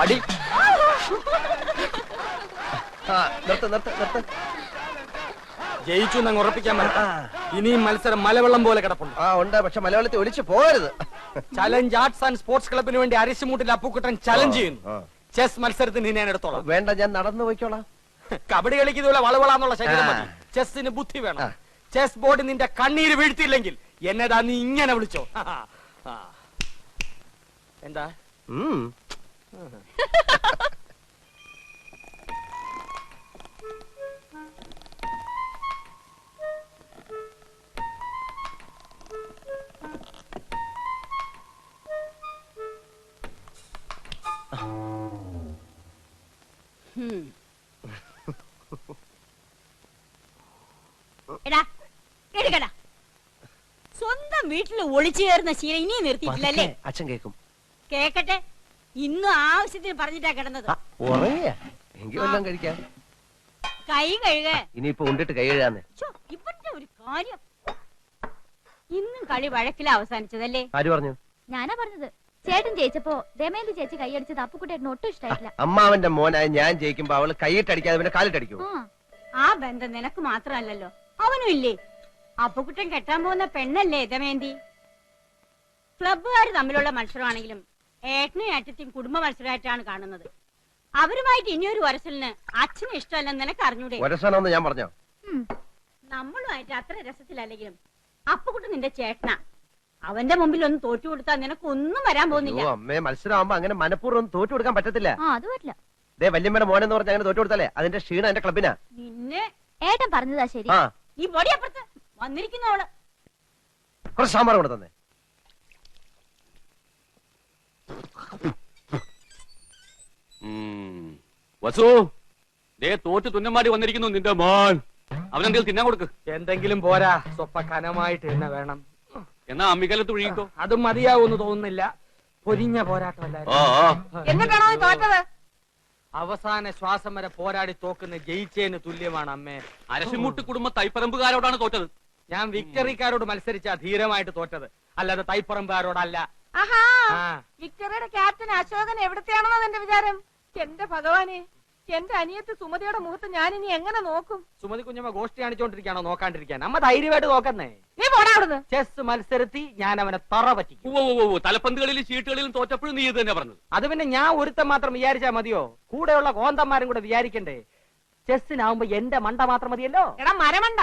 വടി. ജയിച്ചു എന്നങ്ങ് ഉറപ്പിക്കാൻ പറ്റാ. ഇനിയും മത്സരം മലവെള്ളം പോലെ കിടപ്പുണ്ട്. ഉണ്ട്, പക്ഷെ മലയാളത്തിൽ ഒലിച്ചു പോകരുത്. ചലഞ്ച് ആർട്സ് ആൻഡ് സ്പോർട്സ് ക്ലബിന് വേണ്ടി അരിശുമൂട്ടിൽ അപ്പുക്കുട്ടൻ ചലഞ്ച് ചെയ്യുന്നു. ചെസ് മത്സരത്തിന് ഞാൻ എടുത്തോളാം. വേണ്ട, ഞാൻ നടന്നു പോയിക്കോളാം. കബഡി കളിക്കുന്നതുപോലെ വളവളാന്നുള്ള ശരീരം മതി. ചെസ്സിന് ബുദ്ധി വേണം. ചെസ് ബോർഡ് നിന്റെ കണ്ണീര് വീഴ്ത്തിയില്ലെങ്കിൽ എന്നതാ നീ ഇങ്ങനെ വിളിച്ചോ. എന്താ സ്വന്തം വീട്ടിൽ ഒളിച്ചു കയറുന്ന ശീലം ഇനിയും നിർത്തിയിട്ടില്ലല്ലേ? അച്ഛൻ കേക്കും. കേക്കട്ടെ. ഇന്നും ആവശ്യത്തിന് പറഞ്ഞിട്ടാ കിടന്നത്. കഴിക്കാം. കൈ കഴുക. ഇനിയിപ്പോ ഉണ്ടിട്ട് കൈ കഴുകാന്ന്. ഇവന്റെ ഒരു കാര്യം. ഇന്നും കളി വഴക്കില അവസാനിച്ചതല്ലേ? ആര് പറഞ്ഞു? ഞാനാ പറഞ്ഞത്. ചേട്ടൻ ജയിച്ചപ്പോ ദമയന്തി ചേച്ചി കൈയടിച്ചത് അപ്പുക്കുട്ടേട്ടന് ഒട്ടും ഇഷ്ടായില്ല. അമ്മാവന്റെ മോനായ ഞാൻ ജയിക്കുമ്പോ അവള് കൈയിട്ടടിക്കാതെ പിന്നെ കാലിട്ടടിക്കൂ. ആ ബന്ധം നിനക്ക് മാത്രമല്ലല്ലോ, അവനും ഇല്ലേ? അപ്പുക്കുട്ടൻ കെട്ടാൻ പോകുന്ന പെണ്ണല്ലേ ദമയന്തി? ക്ലബ്ബുകാര് തമ്മിലുള്ള മത്സരമാണെങ്കിലും ഏട്ടനും ഏട്ടത്തെയും കുടുംബ മത്സരമായിട്ടാണ് കാണുന്നത്. അവരുമായിട്ട് ഇനിയൊരു വരസലിന് അച്ഛന് ഇഷ്ടമല്ലെന്ന് നിനക്ക് അറിഞ്ഞൂടെ? ഞാൻ പറഞ്ഞോ? നമ്മളുമായിട്ട് അത്ര രസത്തിലല്ലെങ്കിലും അപ്പുക്കുട്ടൻ നിന്റെ ചേട്ടനാ. അവന്റെ മുമ്പിൽ ഒന്ന് തോറ്റു കൊടുത്താൽ നിനക്ക് ഒന്നും വരാൻ പോകുന്നില്ല. അമ്മേ, മത്സരമാകുമ്പോ അങ്ങനെ മനഃപൂർവ്വം തോറ്റു കൊടുക്കാൻ പറ്റത്തില്ല. അത് പറ്റില്ല. വല്യമ്മയുടെ മോനെന്ന് പറഞ്ഞ അങ്ങനെ തോറ്റു കൊടുത്താലേ അതിന്റെ ക്ഷീണം എന്റെ ക്ലബിനാ. നിന്നെ ഏട്ടൻ പറഞ്ഞതാ ശരി. ഈ പൊടിയപ്പുറത്ത് വന്നിരിക്കുന്നവള് കുറച്ച് സാമ്പാർ കൊണ്ട് തന്നെ. വസു, തോറ്റ് തുന്നമാടി വന്നിരിക്കുന്നു നിന്റെ മോൻ. അവനെന്തെങ്കിലും തിന്നാൻ കൊടുക്ക്. എന്തെങ്കിലും പോരാ, സ്വപ്പ കനമായിട്ട് തന്നെ വേണം. എന്നാ അമ്മിക്കലത്ത് ഒഴുകിക്കോ. അതും മതിയാവൂന്ന് തോന്നുന്നില്ല. പൊരിഞ്ഞ പോരാട്ടമല്ല. എന്നിട്ടാണോ തോറ്റത്? അവസാന ശ്വാസം വരെ പോരാടി തോക്കുന്ന ജയിച്ചേന് തുല്യമാണ് അമ്മേ. അരശിമുട്ട് കുടുംബ തൈപ്പറമ്പുകാരോടാണ് തോറ്റത്. ഞാൻ വിക്ടറിക്കാരോട് മത്സരിച്ച ധീരമായിട്ട് തോറ്റത്, അല്ലാതെ തൈപ്പറമ്പുകാരോടല്ല. വിക്ടറിയുടെ ക്യാപ്റ്റൻ അശോകൻ എവിടത്തെയാണെന്നോ എന്റെ വിചാരം. എന്റെ ഭഗവാനെ, എന്റെ അനിയത്ത് സുമതിയുടെ മുഖത്ത് ഞാൻ ഇനി എങ്ങനെ നോക്കും? സുമതി കുഞ്ഞമ്മ ഗോഷ്ടി കാണിച്ചോണ്ടിരിക്കാണോ നോക്കാണ്ടിരിക്കാൻ? അമ്മ ധൈര്യമായിട്ട് നോക്കുന്നേ. നീ പോടാ അവിടുന്ന്. ചെസ് മത്സരത്തിൽ ഞാൻ അവനെ തറ പറ്റിക്കും. തലപ്പന്തുകളിലും ചീട്ടുകളിലും തോറ്റപ്പോഴും നീ ഇത് തന്നെ പറഞ്ഞത്. അത് പിന്നെ ഞാൻ ഒരുത്തം മാത്രം വിചാരിച്ചാ മതിയോ? കൂടെയുള്ള കോന്തന്മാരും കൂടെ വിചാരിക്കണ്ടേ? ചെസ്സിനാവുമ്പോ എന്റെ മണ്ട മാത്രം മതിയല്ലോ. എടാ മരമണ്ട,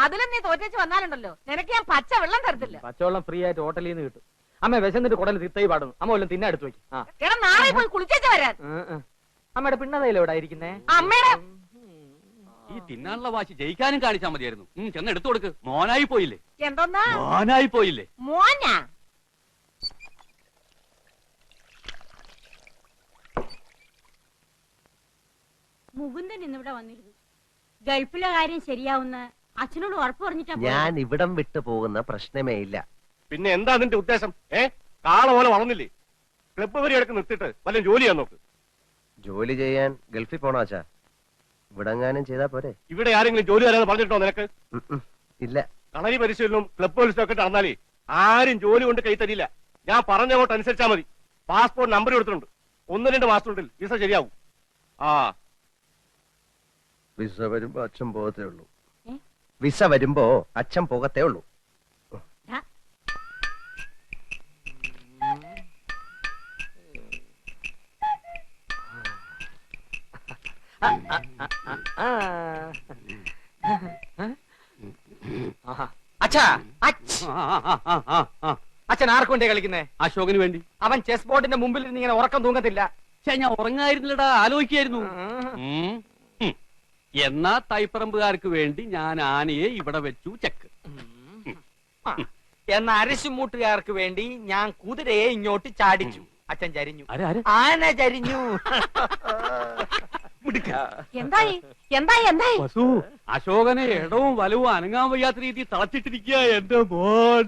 അതിലും നീ തോറ്റേച്ച് വന്നാലുണ്ടല്ലോ നിനക്ക് ഞാൻ പച്ച വെള്ളം തരത്തില്ല. പച്ചവെള്ളം ഫ്രീ ആയിട്ട് ഹോട്ടലിൽ നിന്ന് കിട്ടും. അമ്മ വിശന്നിട്ട് കുടൽ തിത്തൈ പാടുന്നു. അമ്മ വല്ലതും തിന്നെ എടുത്തു വെക്കും. എടാ നാളെ പോയി കുളിച്ചേച്ച് വരാൻ. അമ്മയുടെ പിണ്ണതയിലോ എവിടെ ഇരിക്കുന്നേ? അമ്മയുടെ ഈ തിന്നാനുള്ള വാശി ജയിക്കാനും കാണിച്ചാ മതിയായിരുന്നു. ചെന്ന് എടുത്തു കൊടുക്ക്. മോനായി പോയില്ലേ? എന്തോന്നാ മോനായി പോയില്ലേ? മോനാ? മുകുന്ദൻ ഇന്നിവിടെ വന്നിരുന്നു. ഗൾഫിലെ കാര്യം ശരിയാവുന്ന അച്ഛനോട് ഉറപ്പ് പറഞ്ഞിട്ടാ. ഞാൻ ഇവിടം വിട്ടു പോകുന്ന പ്രശ്നമേ ഇല്ല. പിന്നെ എന്താ നിന്റെ ഉദ്ദേശം? കാള പോലെ വളർന്നില്ലേ? ക്ലബ്ബ് വരെയൊക്കെ നിർത്തിട്ട് വല്ല ജോലി ചെയ്യാൻ നോക്ക്. ജോലി ചെയ്യാൻ ഗൾഫിൽ പോണോ അച്ഛാ? ഇവിടെങ്ങാനും ചെയ്താ പോരെ? ഇവിടെ ആരെങ്കിലും ജോലി തരാന്ന് പറഞ്ഞിട്ടോ നിനക്ക്? ഇല്ല. കളരി പരിശീലനവും ക്ലബ്ബ് പരിശീലനം ഒക്കെ നടന്നാലേ ആരും ജോലി കൊണ്ട് കൈ തരില്ല. ഞാൻ പറഞ്ഞങ്ങോട്ട് അനുസരിച്ചാ മതി. പാസ്പോർട്ട് നമ്പർ കൊടുത്തിട്ടുണ്ട്. 1-2 മാസത്തിനുള്ളിൽ വിസ ശരിയാവും. വിസ വരുമ്പോ അച്ഛൻ പോകത്തേ ഉള്ളൂ. വിസ വരുമ്പോ അച്ഛൻ പോകത്തേ ഉള്ളൂ. അച്ഛാ, അച്ഛൻ ആർക്കു വേണ്ടിയാ കളിക്കുന്നേ? അശോകന് വേണ്ടി. അവൻ ചെസ് ബോർഡിന്റെ മുമ്പിൽ ഇങ്ങനെ ഉറക്കം തൂങ്ങത്തില്ല. ഞാൻ ഉറങ്ങായിരുന്നില്ലടാ, ആലോചിക്കായിരുന്നു. എന്നാ തൈപ്പറമ്പുകാർക്ക് വേണ്ടി ഞാൻ ആനയെ ഇവിടെ വെച്ചു ചെക്ക്. എന്നാ അരശുമൂട്ടുകാർക്ക് വേണ്ടി ഞാൻ കുതിരയെ ഇങ്ങോട്ട് ചാടിച്ചു. അച്ഛൻ ചരിഞ്ഞു. ആന ചരിഞ്ഞു. എന്തായി എന്തായി എന്തായി? അശോകനെ ഇടവും വലവും അനങ്ങാൻ വയ്യാത്ത രീതി തളച്ചിട്ടിരിക്കുക എന്റെ മോൻ.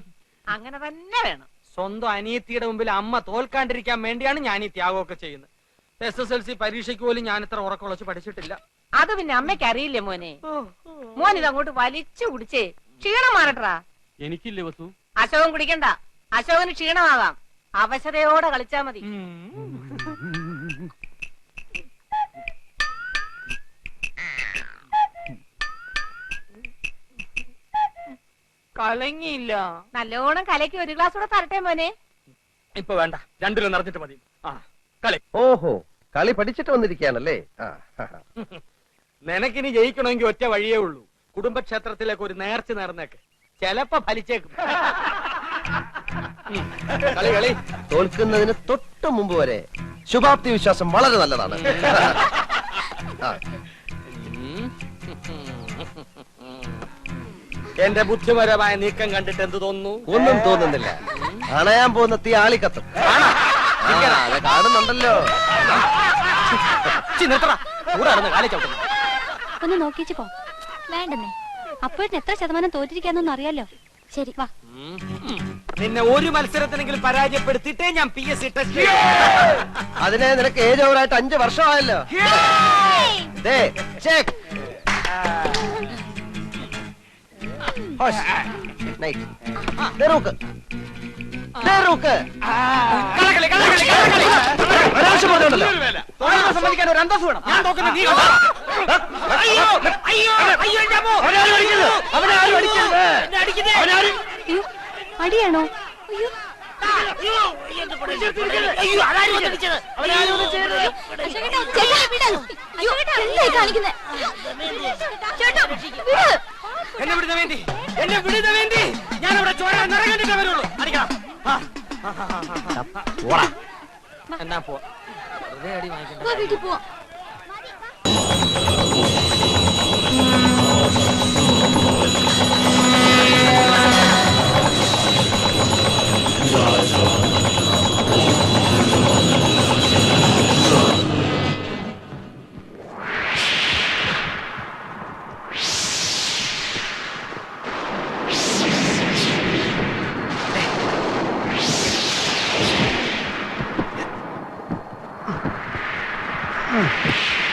അങ്ങനെ തന്നെ വേണം. സ്വന്തം അനിയത്തിയുടെ മുമ്പിൽ അമ്മ തോൽക്കാണ്ടിരിക്കാൻ വേണ്ടിയാണ് ഞാൻ ഈ ത്യാഗമൊക്കെ ചെയ്യുന്നത്. SSLC പരീക്ഷയ്ക്ക് പോലും ഞാൻ ഇത്ര ഉറക്കമുളച്ച് പഠിച്ചിട്ടില്ല. അത് പിന്നെ അമ്മയ്ക്ക് അറിയില്ലേ മോനെ? മോൻ ഇതങ്ങോട്ട് വലിച്ചു കുടിച്ചേ ക്ഷീണം മാറട്ടാ. എനിക്കില്ലേ വസു? അശോകൻ കുടിക്കണ്ട. അശോകന് ക്ഷീണമാകാം. അവശതയോടെ കളിച്ചാ മതി. കലങ്ങിയില്ല. നല്ലോണം കലക്കി ഒരു ഗ്ലാസ് കൂടെ തരട്ടെ മോനെ. ഇപ്പൊ വേണ്ട, രണ്ടിലും നിറഞ്ഞിട്ട് മതി. ആ കളി. ഓഹോ, കളി പഠിച്ചിട്ട് വന്നിരിക്കുകയാണല്ലേ. നിനക്കിനി ജയിക്കണമെങ്കിൽ ഒറ്റ വഴിയേ ഉള്ളൂ. കുടുംബക്ഷേത്രത്തിലേക്ക് ഒരു നേർച്ച നേർന്നേക്ക്, ചെലപ്പോ ഫലിച്ചേക്കും. കളി കളി. തോൽക്കുന്നതിന് തൊട്ട് മുമ്പ് വരെ ശുഭാപ്തി വിശ്വാസം വളരെ നല്ലതാണ്. എന്റെ ബുദ്ധിപരമായ നീക്കം കണ്ടിട്ട് എന്ത് തോന്നുന്നു? ഒന്നും തോന്നുന്നില്ല. അണയാൻ പോകുന്ന തീ ആളിക്കത്തും. അത് കാണുന്നുണ്ടല്ലോ. ഒന്ന് നോക്കിച്ചു പോ. വേണ്ടെന്നേ, അപ്പോഴത്തെ എത്ര ശതമാനം തോറ്റിരിക്കാന്നൊന്നും അറിയാലോ. ശരി വാ. നിന്നെ ഒരു മത്സരത്തിനെങ്കിലും പരാജയപ്പെടുത്തിയിട്ടേ ഞാൻ PSC ടെസ്റ്റ്. അതിനെ നിനക്ക് ഏജ് ഓവറായിട്ട് 5 വർഷമായല്ലോ. ദേ, check. Hush. Night. ദേ റൂക്ക്. ദേ റൂക്ക്. കളകളി കളകളി കളകളി. ഒരാവശ്യം പറഞ്ഞോണ്ടല്ലോ. തോൽവി സമ്മതിക്കാൻ ഒരു അന്തസ് വേണം. ഞാൻ തോക്കുന്നത് നീ കണ്ടോ? അയ്യോ അയ്യോ അയ്യോ എന്റെ അമ്മോ. അവനാരും അടിക്കരുത്. അവനാരും അടിക്കരുത്. എന്നെ അടിക്കുന്നേ. അവനാരും. അയ്യോ, അടിയാണോ? അയ്യോ, അയ്യോ ആരാരും വന്നിടിച്ചത്? അവനാരും ഒന്നും ചെയ്യരുത്. ചേട്ടാ, വിട്. അയ്യോ, എന്തായി കാണിക്കുന്നെ? ചേട്ടാ, വിട്. എന്നെ വിടുന്ന വേണ്ടി, എന്നെ വിടുന്ന വേണ്ടി ഞാൻ അവിടെ ചോര നിറം കണ്ടിട്ടേ വരുള്ളൂ. അടിക്കണം. എന്നാ പോ. വെറുതെ അടി വാങ്ങിക്കണ്ട. വാ, വീട്ടിൽ പോവാം. Hmm.